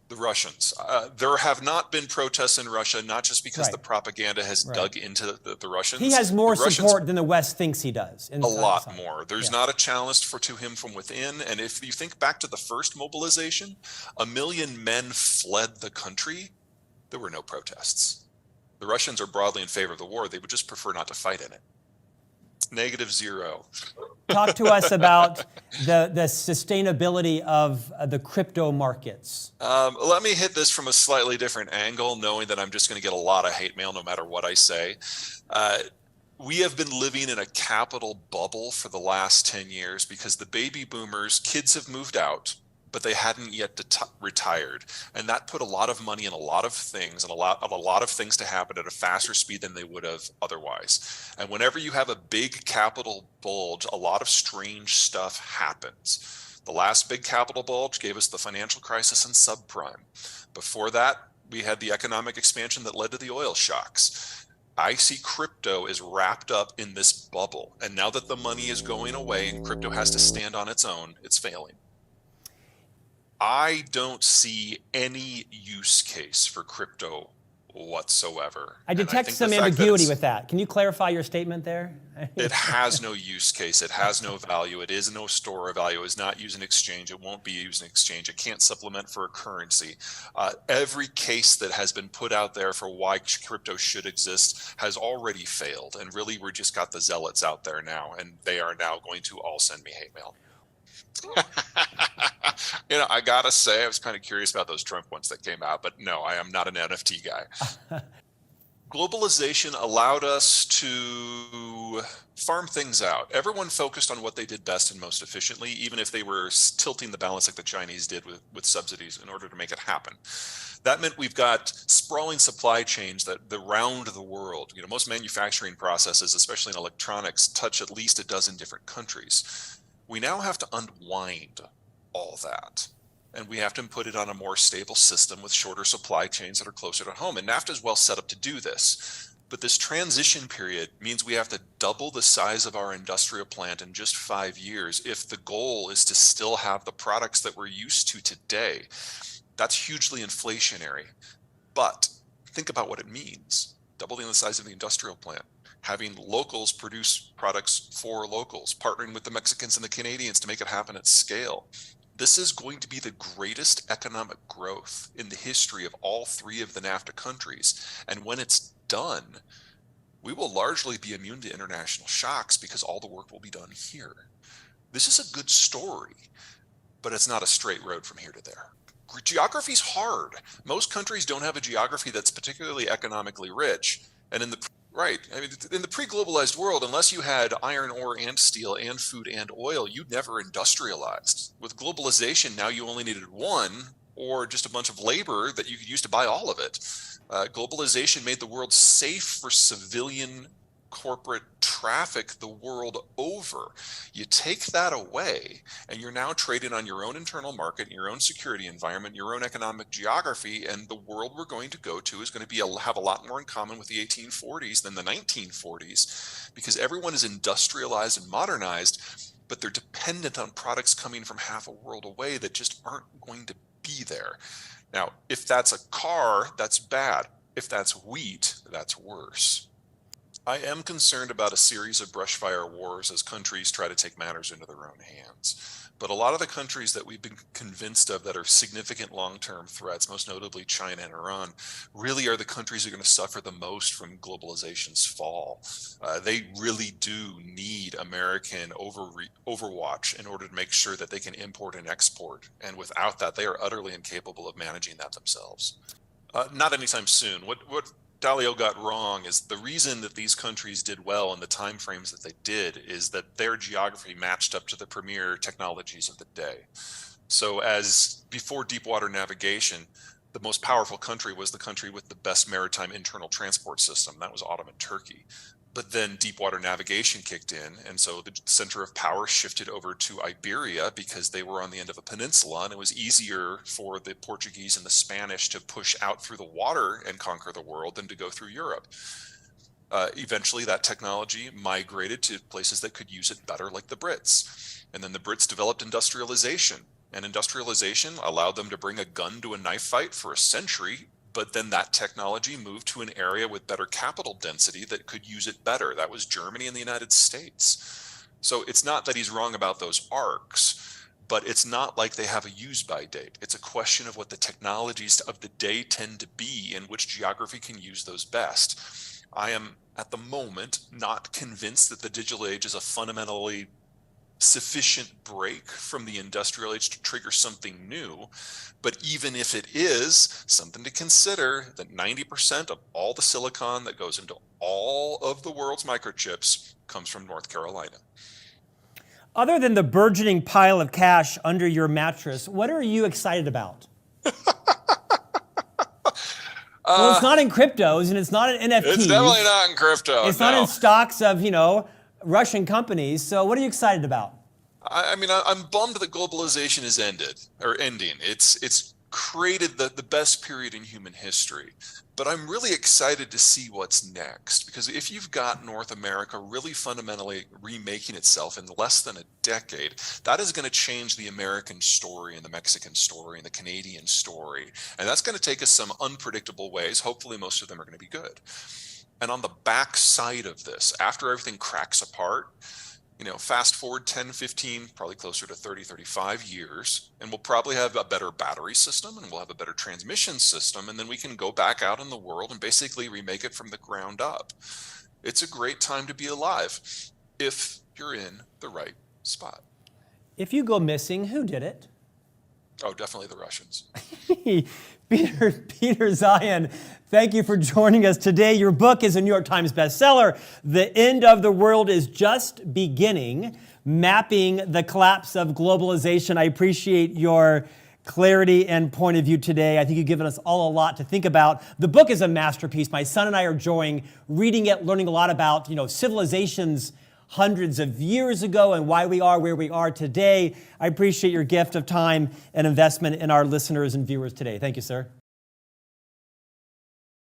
The Russians. There have not been protests in Russia, not just because Right. the propaganda has Right. dug into the Russians. He has more The Russians, support than the West thinks he does. a lot Inside. more. There's Yeah. not a challenge to him from within. And if you think back to the first mobilization, 1 million men fled the country. There were no protests. The Russians are broadly in favor of the war. They would just prefer not to fight in it. -0. Talk to us about the sustainability of the crypto markets. Let me hit this from a slightly different angle, knowing that I'm just going to get a lot of hate mail no matter what I say. We have been living in a capital bubble for the last 10 years because the baby boomers, kids have moved out, but they hadn't yet retired. And that put a lot of money in a lot of things and a lot of things to happen at a faster speed than they would have otherwise. And whenever you have a big capital bulge, a lot of strange stuff happens. The last big capital bulge gave us the financial crisis and subprime. Before that, we had the economic expansion that led to the oil shocks. I see crypto is wrapped up in this bubble. And now that the money is going away and crypto has to stand on its own, it's failing. I don't see any use case for crypto whatsoever. I detect some ambiguity with that. Can you clarify your statement there? It has no use case. It has no value. It is no store of value. It is not used in exchange. It won't be used in exchange. It can't supplement for a currency. Every case that has been put out there for why crypto should exist has already failed. And really, we're just got the zealots out there now, and they are now going to all send me hate mail. I gotta say, I was kind of curious about those Trump ones that came out, but no, I am not an NFT guy. Globalization allowed us to farm things out. Everyone focused on what they did best and most efficiently, even if they were tilting the balance like the Chinese did with subsidies in order to make it happen. That meant we've got sprawling supply chains that round the world. Most manufacturing processes, especially in electronics, touch at least a dozen different countries. We now have to unwind all that. And we have to put it on a more stable system with shorter supply chains that are closer to home. And NAFTA is well set up to do this. But this transition period means we have to double the size of our industrial plant in just 5 years if the goal is to still have the products that we're used to today. That's hugely inflationary. But think about what it means. Doubling the size of the industrial plant. Having locals produce products for locals, partnering with the Mexicans and the Canadians to make it happen at scale. This is going to be the greatest economic growth in the history of all 3 of the NAFTA countries. And when it's done, we will largely be immune to international shocks because all the work will be done here. This is a good story, but it's not a straight road from here to there. Geography's hard. Most countries don't have a geography that's particularly economically rich. And in the pre-globalized world, unless you had iron ore and steel and food and oil, you never industrialized. With globalization, now you only needed one or just a bunch of labor that you could use to buy all of it. Globalization made the world safe for civilian corporate traffic the world over. You take that away and you're now trading on your own internal market, your own security environment, your own economic geography, and the world we're going to go to is going to have a lot more in common with the 1840s than the 1940s because everyone is industrialized and modernized, but they're dependent on products coming from half a world away that just aren't going to be there. Now, if that's a car, that's bad. If that's wheat, that's worse. I am concerned about a series of brushfire wars as countries try to take matters into their own hands. But a lot of the countries that we've been convinced of that are significant long-term threats, most notably China and Iran, really are the countries that are going to suffer the most from globalization's fall. They really do need American overwatch in order to make sure that they can import and export. And without that, they are utterly incapable of managing that themselves. Not anytime soon. What Dalio got wrong is the reason that these countries did well in the timeframes that they did is that their geography matched up to the premier technologies of the day. So as before deep water navigation, the most powerful country was the country with the best maritime internal transport system. That was Ottoman Turkey. But then deep water navigation kicked in, and so the center of power shifted over to Iberia because they were on the end of a peninsula, and it was easier for the Portuguese and the Spanish to push out through the water and conquer the world than to go through Europe. Eventually, that technology migrated to places that could use it better, like the Brits. And then the Brits developed industrialization. And industrialization allowed them to bring a gun to a knife fight for a century, but then that technology moved to an area with better capital density that could use it better. That was Germany and the United States. So it's not that he's wrong about those arcs, but it's not like they have a use-by date. It's a question of what the technologies of the day tend to be and which geography can use those best. I am, at the moment, not convinced that the digital age is a fundamentally sufficient break from the industrial age to trigger something new. But even if it is, something to consider that 90% of all the silicon that goes into all of the world's microchips comes from North Carolina. Other than the burgeoning pile of cash under your mattress, what are you excited about? Well, it's not in cryptos and it's not in NFTs. It's definitely not in crypto. It's not in stocks of, Russian companies. So what are you excited about? I mean, I'm bummed that globalization is ending. It's created the best period in human history. But I'm really excited to see what's next, because if you've got North America really fundamentally remaking itself in less than a decade, that is going to change the American story and the Mexican story and the Canadian story. And that's going to take us some unpredictable ways. Hopefully, most of them are going to be good. And on the back side of this, after everything cracks apart, fast forward 10, 15, probably closer to 30, 35 years, and we'll probably have a better battery system and we'll have a better transmission system, and then we can go back out in the world and basically remake it from the ground up. It's a great time to be alive if you're in the right spot. If you go missing, who did it? Oh, definitely the Russians. Peter Zeihan, thank you for joining us today. Your book is a New York Times bestseller. The End of the World is Just Beginning, Mapping the Collapse of Globalization. I appreciate your clarity and point of view today. I think you've given us all a lot to think about. The book is a masterpiece. My son and I are enjoying reading it, learning a lot about, civilizations hundreds of years ago and why we are where we are today. I appreciate your gift of time and investment in our listeners and viewers today. Thank you, sir.